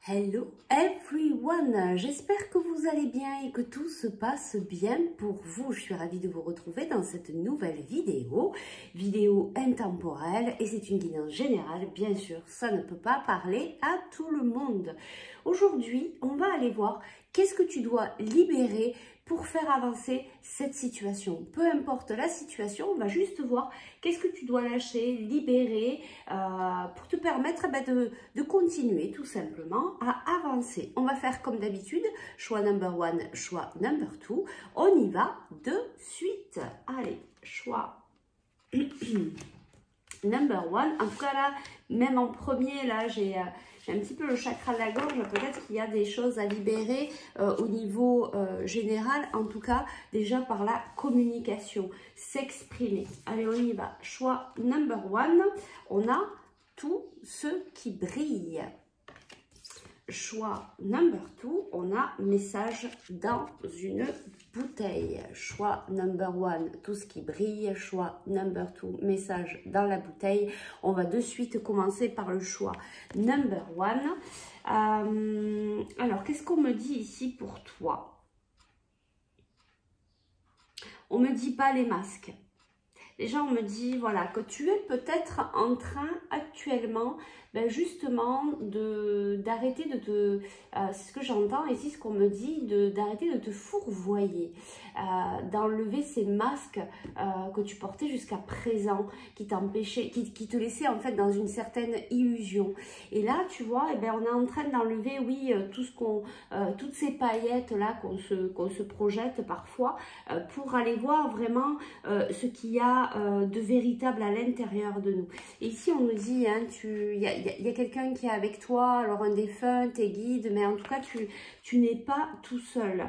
Hello everyone, j'espère que vous allez bien et que tout se passe bien pour vous. Je suis ravie de vous retrouver dans cette nouvelle vidéo intemporelle, et c'est une guidance générale, bien sûr, ça ne peut pas parler à tout le monde. Aujourd'hui, on va aller voir qu'est-ce que tu dois libérer pour faire avancer cette situation. Peu importe la situation, on va juste voir qu'est-ce que tu dois lâcher, libérer pour te permettre de continuer tout simplement à avancer. On va faire comme d'habitude, choix number one, choix number two. On y va de suite. Allez, choix number one. En tout cas là, même en premier, là j'ai un petit peu le chakra de la gorge, peut-être qu'il y a des choses à libérer au niveau général, en tout cas déjà par la communication, s'exprimer. Allez, on y va. Choix number one, on a tout ce qui brille. Choix number two, on a message dans une bouteille. Choix number one, tout ce qui brille. Choix number two, message dans la bouteille. On va de suite commencer par le choix number one. Alors, qu'est-ce qu'on me dit ici pour toi? On me dit pas les masques. Déjà, on me dit, voilà, que tu es peut-être en train actuellement, justement, d'arrêter de te... c'est ce que j'entends ici, ce qu'on me dit, d'arrêter de te fourvoyer, d'enlever ces masques que tu portais jusqu'à présent, qui t'empêchaient, qui te laissaient en fait dans une certaine illusion. Et là, tu vois, on est en train d'enlever, oui, tout ce toutes ces paillettes-là qu'on se projette parfois, pour aller voir vraiment ce qu'il y a de véritable à l'intérieur de nous. Et ici, on nous dit, hein, il y a quelqu'un qui est avec toi, alors un défunt, tes guides, mais en tout cas, tu n'es pas tout seul.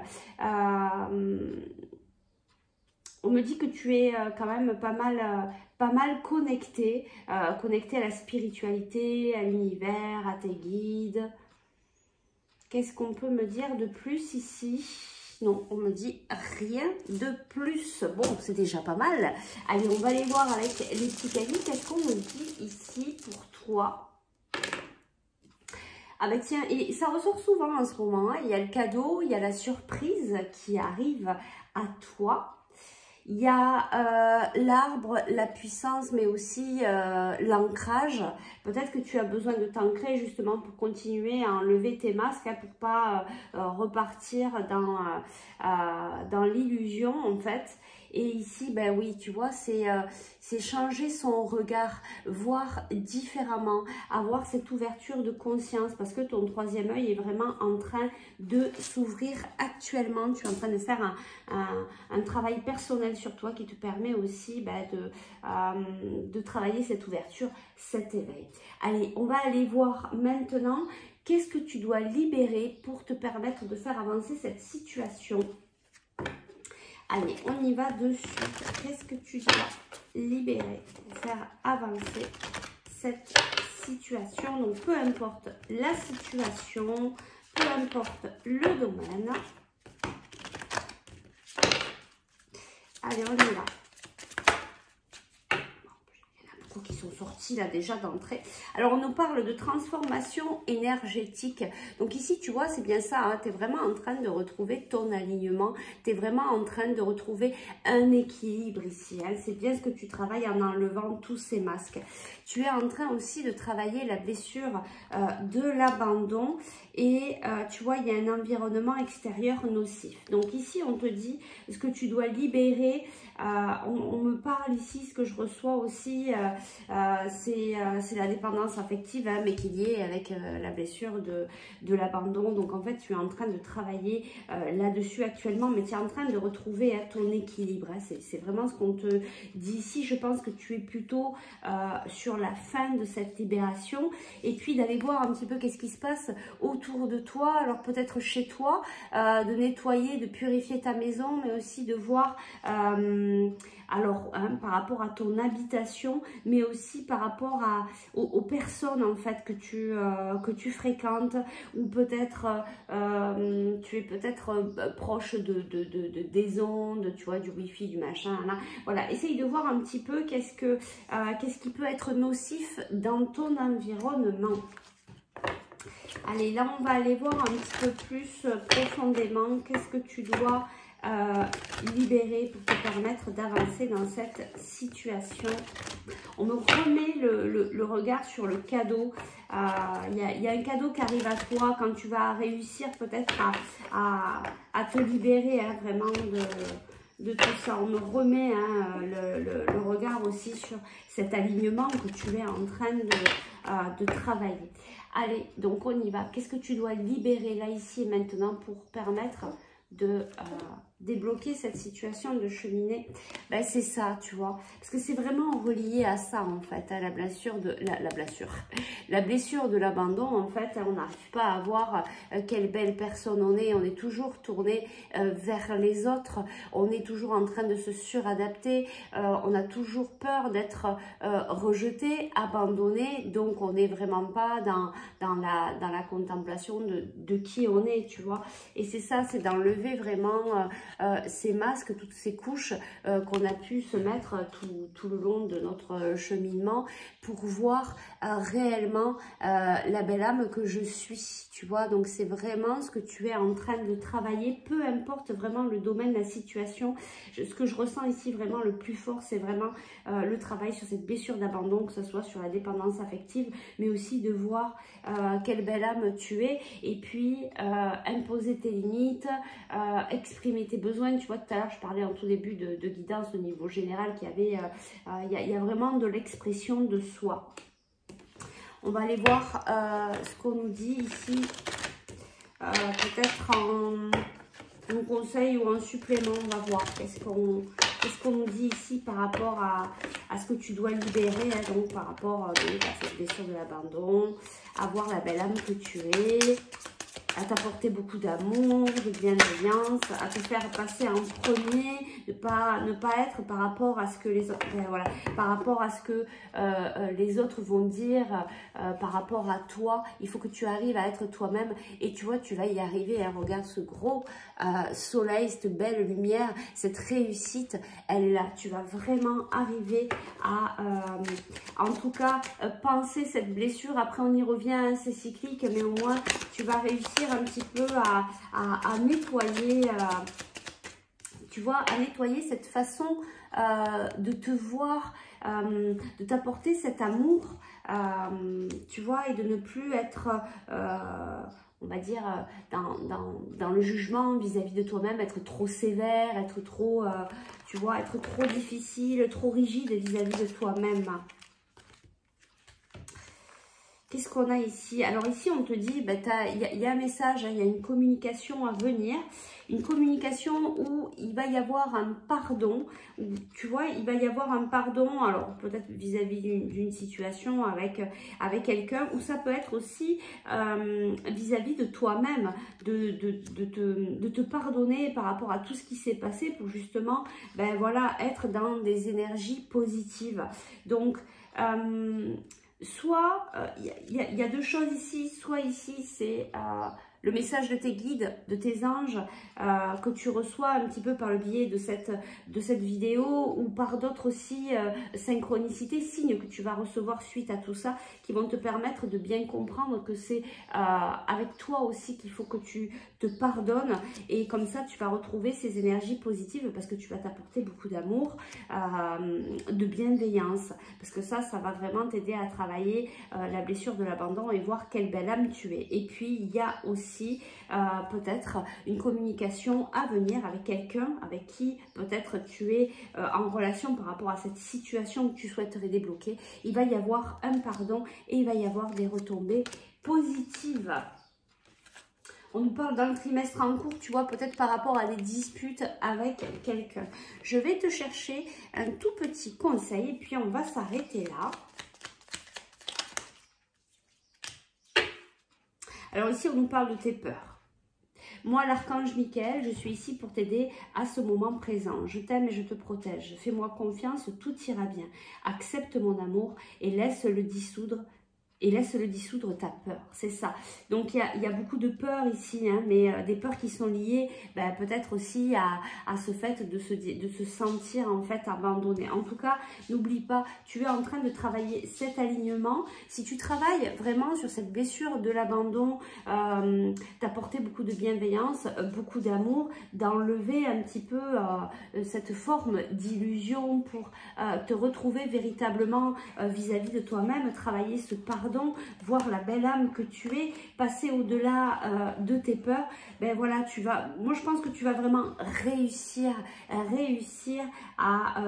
On me dit que tu es quand même pas mal connecté, connecté à la spiritualité, à l'univers, à tes guides. Qu'est-ce qu'on peut me dire de plus ici ? Non, on me dit rien de plus. Bon, c'est déjà pas mal. Allez, on va aller voir avec les petits amis. Qu'est-ce qu'on me dit ici pour toi? Ah ben tiens, et ça ressort souvent en ce moment. Hein. Il y a le cadeau, il y a la surprise qui arrive à toi. Il y a l'arbre, la puissance, mais aussi l'ancrage. Peut-être que tu as besoin de t'ancrer justement pour continuer à enlever tes masques, hein, pour pas repartir dans l'illusion en fait. Et ici, ben oui, tu vois, c'est changer son regard, voir différemment, avoir cette ouverture de conscience, parce que ton troisième œil est vraiment en train de s'ouvrir actuellement. Tu es en train de faire un travail personnel sur toi qui te permet aussi de travailler cette ouverture, cet éveil. Allez, on va aller voir maintenant qu'est-ce que tu dois libérer pour te permettre de faire avancer cette situation. Allez, on y va de suite. Qu'est-ce que tu dois libérer pour faire avancer cette situation? Donc, peu importe la situation, peu importe le domaine. Allez, on y va. Qui sont sortis là déjà d'entrée. Alors on nous parle de transformation énergétique. Donc ici tu vois, c'est bien ça, hein, tu es vraiment en train de retrouver ton alignement, tu es vraiment en train de retrouver un équilibre ici, hein. C'est bien ce que tu travailles en enlevant tous ces masques. Tu es en train aussi de travailler la blessure de l'abandon, et tu vois, il y a un environnement extérieur nocif. Donc ici on te dit ce que tu dois libérer. On me parle ici, ce que je reçois aussi, c'est la dépendance affective, hein, mais qui est liée avec la blessure de l'abandon. Donc en fait, tu es en train de travailler là-dessus actuellement, mais tu es en train de retrouver ton équilibre. Hein. C'est vraiment ce qu'on te dit ici. Je pense que tu es plutôt sur la fin de cette libération, et puis d'aller voir un petit peu qu'est-ce qui se passe autour de toi. Alors peut-être chez toi, de nettoyer, de purifier ta maison, mais aussi de voir... par rapport à ton habitation, mais aussi par rapport aux personnes en fait que tu fréquentes, ou peut-être tu es peut-être proche des ondes, tu vois, du wifi, du machin, là. Voilà, essaye de voir un petit peu qu'est-ce qui peut être nocif dans ton environnement. Allez, là, on va aller voir un petit peu plus profondément qu'est-ce que tu dois libérer pour te permettre d'avancer dans cette situation. On me remet le regard sur le cadeau. Il y a un cadeau qui arrive à toi quand tu vas réussir peut-être à te libérer hein, vraiment de tout ça. On me remet hein, le regard aussi sur cet alignement que tu es en train de travailler. Allez, donc on y va. Qu'est-ce que tu dois libérer là, ici et maintenant pour permettre de débloquer cette situation, de cheminer? Ben, c'est ça, tu vois, parce que c'est vraiment relié à ça en fait, à la blessure de la blessure de l'abandon. En fait, on n'arrive pas à voir quelle belle personne on est toujours tourné vers les autres, on est toujours en train de se suradapter, on a toujours peur d'être rejeté, abandonné, donc on n'est vraiment pas dans la contemplation de qui on est, tu vois. Et c'est ça, c'est d'enlever vraiment ces masques, toutes ces couches qu'on a pu se mettre tout le long de notre cheminement pour voir réellement la belle âme que je suis, tu vois. Donc c'est vraiment ce que tu es en train de travailler, peu importe vraiment le domaine, la situation. Ce que je ressens ici vraiment le plus fort, c'est vraiment le travail sur cette blessure d'abandon, que ce soit sur la dépendance affective, mais aussi de voir quelle belle âme tu es, et puis imposer tes limites, exprimer tes besoins. Tu vois, tout à l'heure je parlais en tout début de guidance au niveau général, qu'il y avait il y a vraiment de l'expression de soi. On va aller voir ce qu'on nous dit ici, peut-être en conseil ou en supplément. On va voir qu'est-ce qu'on nous dit ici par rapport à ce que tu dois libérer, hein, donc par rapport à cette blessure de l'abandon, à voir la belle âme que tu es, à t'apporter beaucoup d'amour, de bienveillance, à te faire passer en premier, ne pas être par rapport à ce que les autres, voilà, par rapport à ce que les autres vont dire, par rapport à toi. Il faut que tu arrives à être toi-même, et tu vois, tu vas y arriver. Hein. Regarde ce gros soleil, cette belle lumière, cette réussite, elle est là. Tu vas vraiment arriver à, en tout cas, penser cette blessure. Après, on y revient, hein, c'est cyclique, mais au moins, tu vas réussir un petit peu à nettoyer, tu vois, à nettoyer cette façon de te voir, de t'apporter cet amour, tu vois, et de ne plus être, on va dire, dans le jugement vis-à-vis de toi-même, être trop sévère, être trop, tu vois, être trop difficile, trop rigide vis-à-vis de toi-même. Qu'est-ce qu'on a ici? Alors ici, on te dit, bah, il y a un message, hein, il y a une communication à venir. Une communication où il va y avoir un pardon. Où, tu vois, il va y avoir un pardon, alors peut-être vis-à-vis d'une situation avec quelqu'un, ou ça peut être aussi vis-à-vis de toi-même, de te pardonner par rapport à tout ce qui s'est passé pour justement, ben voilà, être dans des énergies positives. Donc, soit, il y a deux choses ici, soit ici c'est le message de tes guides, de tes anges, que tu reçois un petit peu par le biais de cette vidéo, ou par d'autres aussi synchronicités, signes que tu vas recevoir suite à tout ça, qui vont te permettre de bien comprendre que c'est avec toi aussi qu'il faut que tu te pardonnes, et comme ça tu vas retrouver ces énergies positives, parce que tu vas t'apporter beaucoup d'amour, de bienveillance, parce que ça va vraiment t'aider à travailler la blessure de l'abandon et voir quelle belle âme tu es. Et puis il y a aussi peut-être une communication à venir avec quelqu'un avec qui peut-être tu es en relation par rapport à cette situation que tu souhaiterais débloquer. Il va y avoir un pardon et il va y avoir des retombées positives. On nous parle d'un trimestre en cours, tu vois, peut-être par rapport à des disputes avec quelqu'un. Je vais te chercher un tout petit conseil et puis on va s'arrêter là. Alors ici, on nous parle de tes peurs. Moi, l'archange Michael, je suis ici pour t'aider à ce moment présent. Je t'aime et je te protège. Fais-moi confiance, tout ira bien. Accepte mon amour et laisse le dissoudre et laisse-le dissoudre ta peur, c'est ça. Donc il y a beaucoup de peurs ici, hein, mais des peurs qui sont liées peut-être aussi à ce fait de se sentir en fait abandonné. En tout cas, n'oublie pas, tu es en train de travailler cet alignement. Si tu travailles vraiment sur cette blessure de l'abandon, d'apporter beaucoup de bienveillance, beaucoup d'amour, d'enlever un petit peu cette forme d'illusion pour te retrouver véritablement vis-à-vis de toi-même, travailler ce pardon, voir la belle âme que tu es, passer au-delà de tes peurs, ben voilà, moi je pense que tu vas vraiment réussir à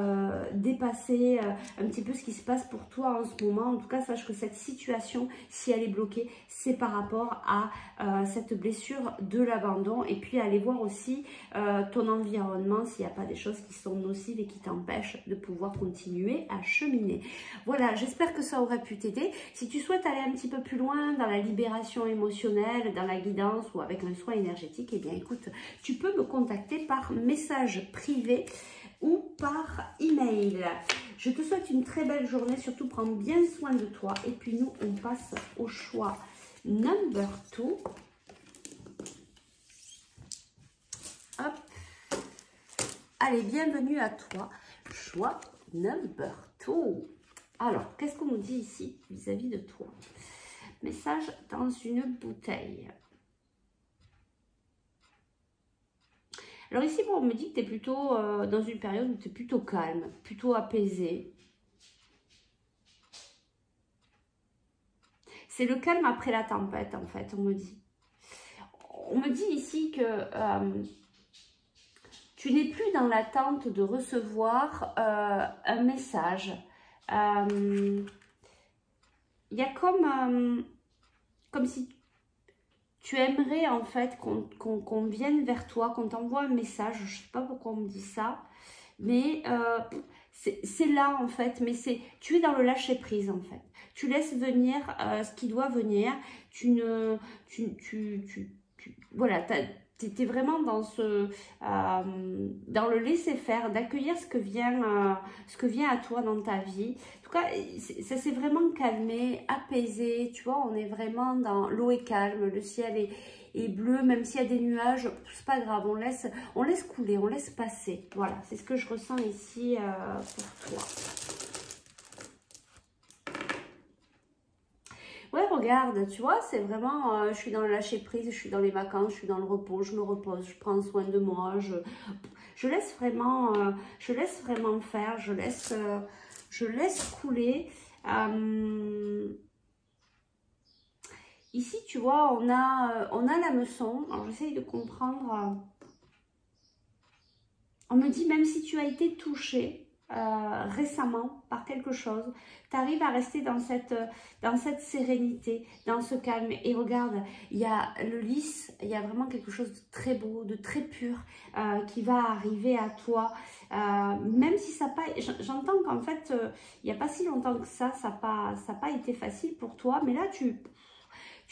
dépasser un petit peu ce qui se passe pour toi en ce moment. En tout cas, sache que cette situation, si elle est bloquée, c'est par rapport à cette blessure de l'abandon. Et puis aller voir aussi ton environnement, s'il n'y a pas des choses qui sont nocives et qui t'empêchent de pouvoir continuer à cheminer. Voilà, j'espère que ça aurait pu t'aider. Si tu souhaites aller un petit peu plus loin dans la libération émotionnelle, dans la guidance ou avec un soin énergétique, eh bien écoute, tu peux me contacter par message privé ou par email. Je te souhaite une très belle journée, surtout prends bien soin de toi. Et puis nous, on passe au choix number 2. Hop. Allez, bienvenue à toi. Choix number 2. Alors, qu'est-ce qu'on nous dit ici vis-à-vis de toi? Message dans une bouteille. Alors ici, bon, on me dit que tu es plutôt dans une période où tu es plutôt calme, plutôt apaisé. C'est le calme après la tempête, en fait, on me dit. On me dit ici que tu n'es plus dans l'attente de recevoir un message. Il y a comme si tu aimerais en fait qu'on vienne vers toi, qu'on t'envoie un message. Je ne sais pas pourquoi on me dit ça, mais c'est là en fait. Mais tu es dans le lâcher prise en fait. Tu laisses venir ce qui doit venir. Voilà, tu es vraiment dans dans le laisser faire, d'accueillir ce que vient à toi dans ta vie. En tout cas, ça s'est vraiment calmé, apaisé. Tu vois, on est vraiment dans l'eau est calme, le ciel est bleu, même s'il y a des nuages, c'est pas grave, on laisse couler, on laisse passer. Voilà, c'est ce que je ressens ici pour toi. Ouais, regarde, tu vois, c'est vraiment, je suis dans le lâcher prise, je suis dans les vacances, je suis dans le repos, je me repose, je prends soin de moi, je laisse vraiment faire, je laisse couler. Ici, tu vois, on a l'hameçon. Alors, j'essaye de comprendre. On me dit, même si tu as été touché récemment par quelque chose, tu arrives à rester dans cette sérénité, dans ce calme. Et regarde, il y a le lys, il y a vraiment quelque chose de très beau, de très pur qui va arriver à toi. Même si ça n'a pas... J'entends qu'en fait, il n'y a pas si longtemps que ça n'a pas été facile pour toi. Mais là, tu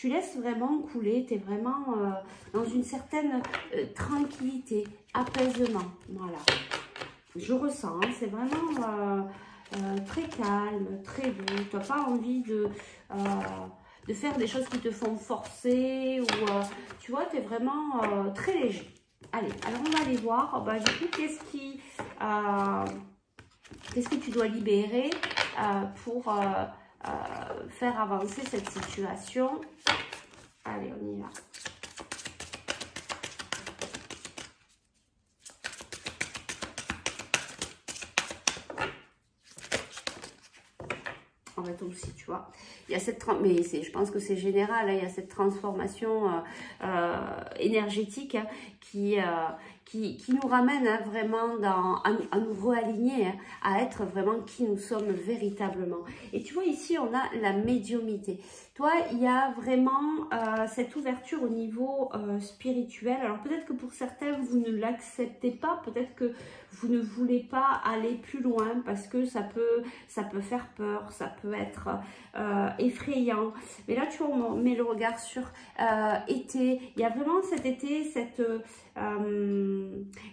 laisses vraiment couler, tu es vraiment dans une certaine tranquillité, apaisement. Voilà. Je ressens, hein, c'est vraiment très calme, très doux. Tu n'as pas envie de faire des choses qui te font forcer ou tu vois, tu es vraiment très léger. Allez, alors on va aller voir. Du coup, qu'est-ce que tu dois libérer pour faire avancer cette situation? Allez, on y va. En fait aussi, tu vois, il y a cette, mais je pense que c'est général, hein, il y a cette transformation énergétique hein, qui nous ramène hein, vraiment à nous réaligner, hein, à être vraiment qui nous sommes véritablement. Et tu vois, ici, on a la médiumnité. Toi, il y a vraiment cette ouverture au niveau spirituel. Alors, peut-être que pour certains, vous ne l'acceptez pas. Peut-être que vous ne voulez pas aller plus loin parce que ça peut faire peur, ça peut être effrayant. Mais là, tu vois, on met le regard sur été. Il y a vraiment cet été,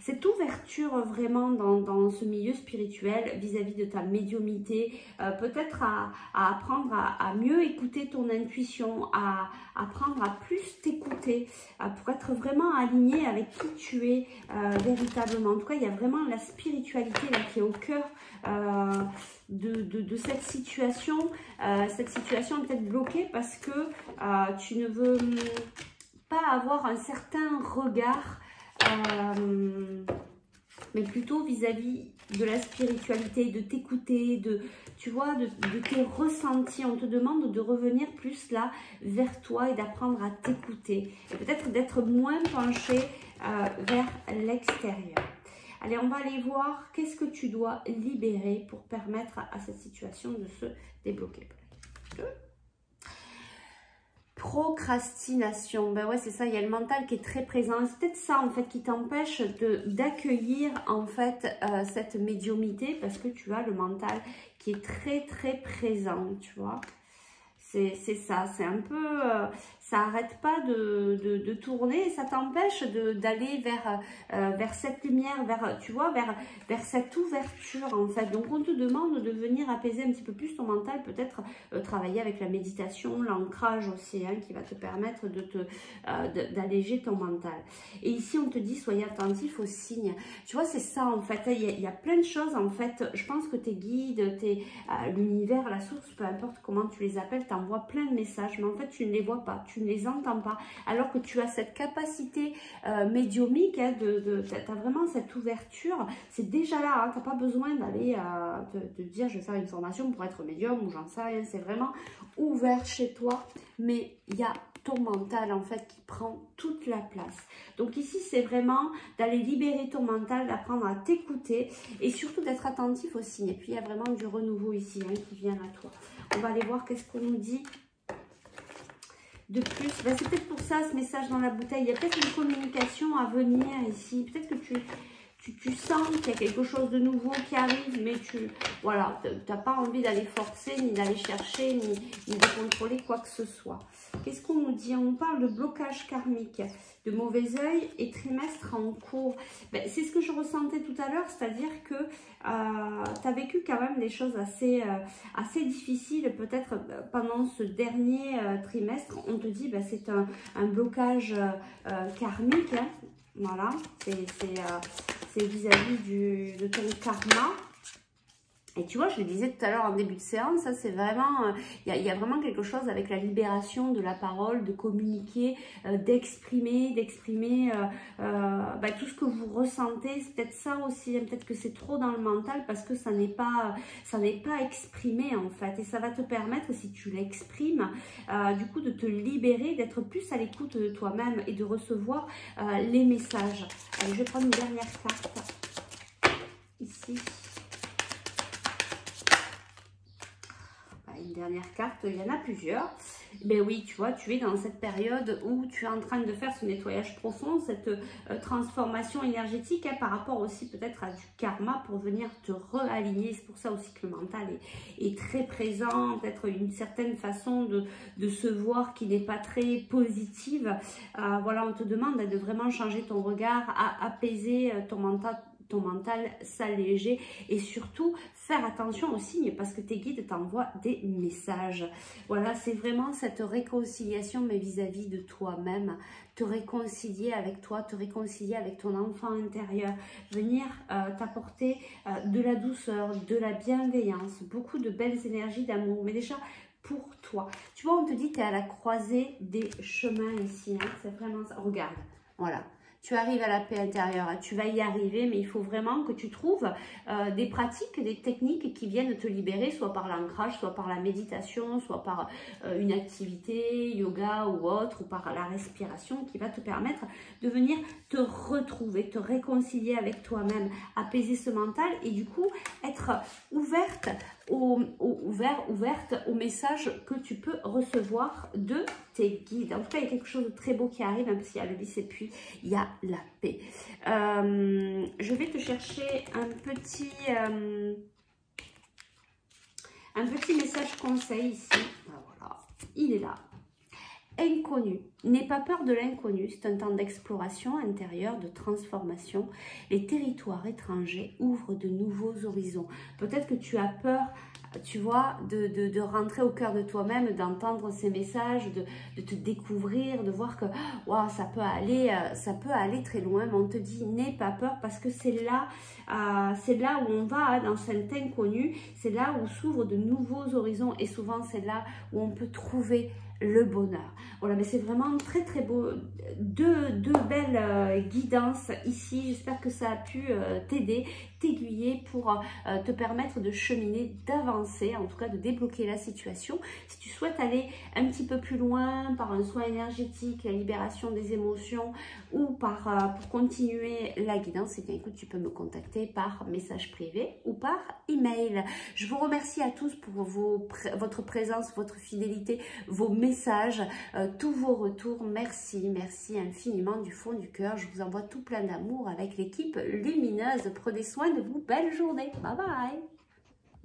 cette ouverture vraiment dans ce milieu spirituel vis-à-vis de ta médiumnité, peut-être à apprendre à mieux écouter ton intuition, à apprendre à plus t'écouter, pour être vraiment aligné avec qui tu es véritablement. En tout cas, il y a vraiment la spiritualité là qui est au cœur de cette situation. Cette situation est peut-être bloquée parce que tu ne veux pas avoir un certain regard, mais plutôt vis-à-vis de la spiritualité, de t'écouter, tu vois, de tes ressentis. On te demande de revenir plus là vers toi et d'apprendre à t'écouter. Et peut-être d'être moins penché vers l'extérieur. Allez, on va aller voir qu'est-ce que tu dois libérer pour permettre à cette situation de se débloquer. Procrastination, ben ouais, c'est ça, il y a le mental qui est très présent. C'est peut-être ça en fait qui t'empêche d'accueillir en fait cette médiumnité, parce que tu as le mental qui est très très présent, tu vois. C'est ça, c'est un peu, ça n'arrête pas de tourner et ça t'empêche d'aller vers cette lumière, tu vois, vers cette ouverture en fait. Donc on te demande de venir apaiser un petit peu plus ton mental, peut-être travailler avec la méditation, l'ancrage aussi, hein, qui va te permettre d'alléger ton mental. Et ici on te dit, soyez attentif aux signes. Tu vois, c'est ça en fait, il y a plein de choses en fait. Je pense que tes guides, l'univers, la source, peu importe comment tu les appelles, t'envoient plein de messages, mais en fait tu ne les vois pas, tu ne les entends pas, alors que tu as cette capacité médiumique, hein, tu as vraiment cette ouverture, c'est déjà là, hein, tu n'as pas besoin d'aller te dire je vais faire une formation pour être médium ou j'en sais rien, c'est vraiment ouvert chez toi, mais il y a ton mental en fait qui prend toute la place. Donc ici c'est vraiment d'aller libérer ton mental, d'apprendre à t'écouter et surtout d'être attentif aux signes. Et puis il y a vraiment du renouveau ici, hein, qui vient à toi. On va aller voir qu'est-ce qu'on nous dit de plus. Ben, c'est peut-être pour ça ce message dans la bouteille. Il y a peut-être une communication à venir ici. Peut-être que tu sens qu'il y a quelque chose de nouveau qui arrive, mais tu n'as pas envie d'aller forcer, ni d'aller chercher, ni de contrôler quoi que ce soit. Qu'est-ce qu'on nous dit? On parle de blocage karmique, de mauvais œil et trimestre en cours. Ben, c'est ce que je ressentais tout à l'heure, c'est-à-dire que tu as vécu quand même des choses assez difficiles, peut-être pendant ce dernier trimestre. On te dit ben, c'est un blocage karmique, hein. Voilà, c'est vis-à-vis de ton karma. Et tu vois, je le disais tout à l'heure en début de séance, ça c'est vraiment, il y a vraiment quelque chose avec la libération de la parole, de communiquer, d'exprimer tout ce que vous ressentez. C'est peut-être ça aussi, hein, peut-être que c'est trop dans le mental parce que ça n'est pas exprimé en fait. Et ça va te permettre, si tu l'exprimes, du coup de te libérer, d'être plus à l'écoute de toi-même et de recevoir les messages. Allez, je vais prendre une dernière carte ici. Une dernière carte, il y en a plusieurs. Ben oui, tu vois, tu es dans cette période où tu es en train de faire ce nettoyage profond, cette transformation énergétique, hein, par rapport aussi peut-être à du karma pour venir te réaligner. C'est pour ça aussi que le mental est très présent, peut-être une certaine façon de se voir qui n'est pas très positive. Voilà, on te demande de vraiment changer ton regard, à apaiser ton mental s'alléger et surtout faire attention aux signes parce que tes guides t'envoient des messages. Voilà, c'est vraiment cette réconciliation mais vis-à-vis de toi-même, te réconcilier avec toi, te réconcilier avec ton enfant intérieur, venir t'apporter de la douceur, de la bienveillance, beaucoup de belles énergies d'amour, mais déjà pour toi. Tu vois, on te dit tu es à la croisée des chemins ici, hein, c'est vraiment ça. Regarde, voilà. Tu arrives à la paix intérieure, tu vas y arriver, mais il faut vraiment que tu trouves des pratiques, des techniques qui viennent te libérer, soit par l'ancrage, soit par la méditation, soit par une activité, yoga ou autre, ou par la respiration qui va te permettre de venir te retrouver, te réconcilier avec toi-même, apaiser ce mental et du coup être ouverte ouverte au message que tu peux recevoir de tes guides. En tout cas, il y a quelque chose de très beau qui arrive, même s'il y a le vice et puis il y a la paix. Je vais te chercher un petit message conseil ici. Voilà, il est là. inconnu. N'aie pas peur de l'inconnu, c'est un temps d'exploration intérieure, de transformation. Les territoires étrangers ouvrent de nouveaux horizons. Peut-être que tu as peur, tu vois, de rentrer au cœur de toi-même, d'entendre ces messages, de te découvrir, de voir que wow, ça peut aller très loin. Mais on te dit, n'aie pas peur parce que c'est là où on va, dans cet inconnu, c'est là où s'ouvrent de nouveaux horizons et souvent c'est là où on peut trouver le bonheur. Voilà, mais c'est vraiment très très beau. Deux belles guidances ici. J'espère que ça a pu t'aider, t'aiguiller pour te permettre de cheminer, d'avancer, en tout cas de débloquer la situation. Si tu souhaites aller un petit peu plus loin par un soin énergétique, la libération des émotions ou pour continuer la guidance, eh bien écoute, tu peux me contacter par message privé ou par email. Je vous remercie à tous pour votre présence, votre fidélité, vos messages, tous vos retours. Merci, merci infiniment du fond du cœur. Je vous envoie tout plein d'amour avec l'équipe lumineuse. Prenez soin de vous. Belle journée. Bye bye.